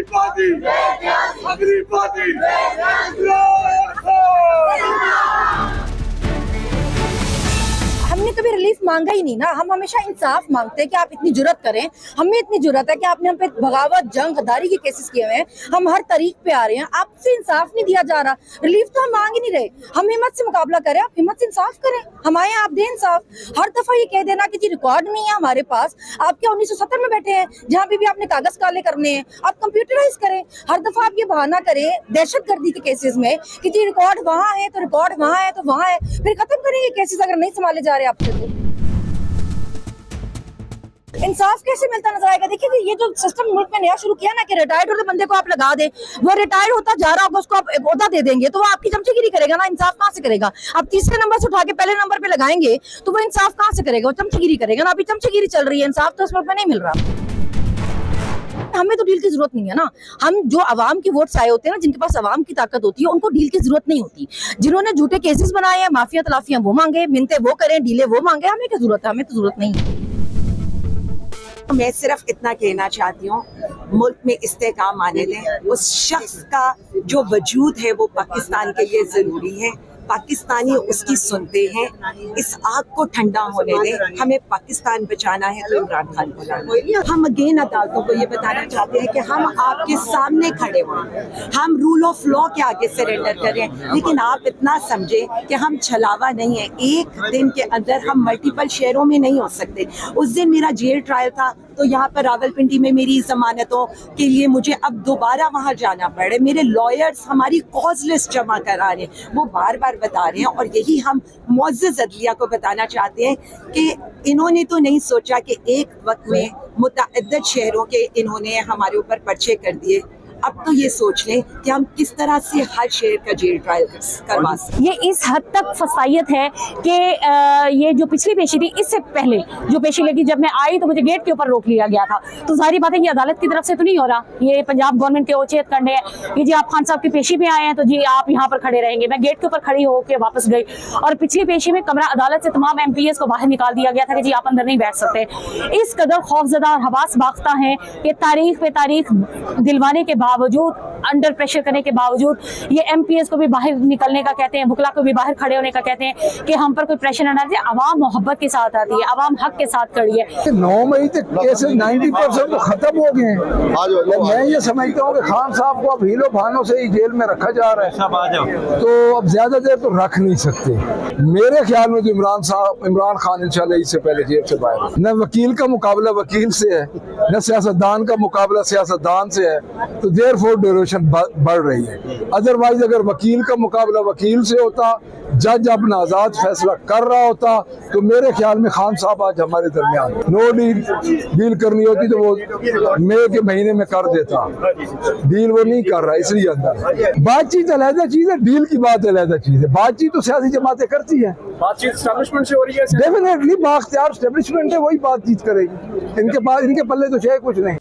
Everybody! Everybody! हमने कभी relief मांगा ही नहीं ना। हम हमेशा इंसाफ मांगते हैं कि आप इतनी जुर्रत करें। हमें इतनी जुर्रत है कि आपने हम पे बगावत, जंग, गद्दारी के केसेस किए हुए हैं। हम हर तरीक पे आ रहे हैं, आपसे इंसाफ नहीं दिया जा रहा। रिलीफ तो हम मांग ही नहीं रहे। हम हिम्मत से मुकाबला करें, आप हिम्मत से इंसाफ करें। हम आए, आप दें इंसाफ। हर दफा ये कह देना कि जी रिकॉर्ड नहीं है हमारे पास, आप क्या 1970 में बैठे हैं जहाँ भी आपने कागज काले करने हैं, आप कंप्यूटराइज करें। हर दफा आप ये बहाना करें दहशतगर्दी के केसेस में कि जी रिकॉर्ड वहाँ है तो रिकॉर्ड वहाँ है तो वहाँ है, फिर खत्म करेंगे केसेस अगर नहीं संभाले जा रहे आपसे तो। इंसाफ कैसे मिलता नजर आएगा? देखिए ये जो सिस्टम मुल्क में नया शुरू किया ना कि रिटायर्ड होते बंदे को आप लगा दे, वो रिटायर्ड होता जा रहा होगा, उसको आप ओहदा दे देंगे तो वो आपकी चमचेगिरी करेगा ना। इंसाफ कहाँ से करेगा? आप तीसरे नंबर से उठा के पहले नंबर पे लगाएंगे तो वो इंसाफ कहाँ से करेगा? वो चमचेगिरी करेगा ना। अभी चमचेगिरी चल रही है, इंसाफ तो इस मुल्क में नहीं मिल रहा। हमें तो डील की जरूरत नहीं है ना। हम जो अवाम के वोट्स आए होते हैं ना, जिनके पास अवाम की ताकत होती है, उनको डील की जरूरत नहीं होती। जिन्होंने झूठे केसेस बनाए हैं, माफिया तलाफियां वो मांगे, मिन्नतें वो करें, डीले वो मांगे, हमें क्या जरूरत है? हमें तो जरूरत नहीं है। मैं सिर्फ इतना कहना चाहती हूँ, मुल्क में इस्तेहकाम आने दें। उस शख्स का जो वजूद है वो पाकिस्तान के लिए ज़रूरी है। पाकिस्तानी उसकी सुनते हैं। इस आग को ठंडा होने दें। हमें पाकिस्तान बचाना है तो इमरान खान को लाना। हम अगेन अदालतों को ये बताना चाहते हैं कि हम आपके सामने खड़े हुए, हम रूल ऑफ लॉ के आगे सरेंडर करें, लेकिन आप इतना समझें कि हम छलावा नहीं है। एक दिन के अंदर हम मल्टीपल शहरों में नहीं हो सकते। उस दिन मेरा जेल ट्रायल था तो यहाँ पर रावलपिंडी में मेरी जमानतों के लिए मुझे अब दोबारा वहाँ जाना पड़े। मेरे लॉयर्स हमारी कॉज लिस्ट जमा करा रहे हैं, वो बार बार बता रहे हैं। और यही हम मुअज़्ज़ज़ अदलिया को बताना चाहते हैं कि इन्होंने तो नहीं सोचा कि एक वक्त में मुतअद्दिद शहरों के इन्होंने हमारे ऊपर पर्चे कर दिए। अब तो ये सोच लें कि हम किस तरह से हर शहर का जेल ट्रायल करवा सकते। ये इस हद तक फसाइयत है कि ये जो पिछली पेशी थी, इससे पहले जो पेशी लगी, जब मैं आई तो मुझे गेट के ऊपर रोक लिया गया था। तो जाहिर बात है ये अदालत की तरफ से तो नहीं हो रहा, ये पंजाब गवर्नमेंट के ओचेत करने हैं कि जी आप खान साहब की पेशी में आए हैं तो जी आप यहाँ पर खड़े रहेंगे। मैं गेट के ऊपर खड़ी होकर वापस गई और पिछली पेशी में कमरा अदालत से तमाम MPS को बाहर निकाल दिया गया था कि जी आप अंदर नहीं बैठ सकते। इस कदर खौफजदा और हवास बाख्ता हैं कि तारीख पे तारीख दिलवाने के बावजूद, अंडर प्रेशर करने के बावजूद ये MPS को भी बाहर निकलने का कहते हैं, वकला को भी बाहर खड़े होने का कहते हैं कि हम पर कोई प्रेशर न डाले। आवाम मोहब्बत के साथ आती है, आवाम हक के साथ खड़ी है। 9 मई तक केसेस 90% तो खत्म हो गए हैं। मैं ये समझता हूँ कि खान साहब को अब हीलो बहानों से ही जेल में रखा जा रहा है, तो अब ज्यादा देर तो रख नहीं सकते। मेरे ख्याल में तो इमरान खान इंशाल्लाह इससे पहले जेल से बाहर। न वकील का मुकाबला वकील से है, न सियासतदान का मुकाबला सियासतदान से है, तो देयरफॉर ड्यूरेशन बढ़ रही है। अदरवाइज अगर वकील का मुकाबला वकील से होता, जज अपना आजाद फैसला कर रहा होता, तो मेरे ख्याल में खान साहब आज हमारे दरमियान। नो डील करनी होती तो वो मई के महीने में कर देता। डील वो नहीं कर रहा, इसलिए अंदर बातचीत अलहदा चीज है, डील की बात अलहदा चीज है। बातचीत तो सियासी जमातें करती है, बातचीत एस्टैब्लिशमेंट से हो रही है। डेफिनेटली बाख्तियार एस्टेब्लिशमेंट है, वही बातचीत करेगी। इनके पास, इनके पल्ले तो है कुछ नहीं।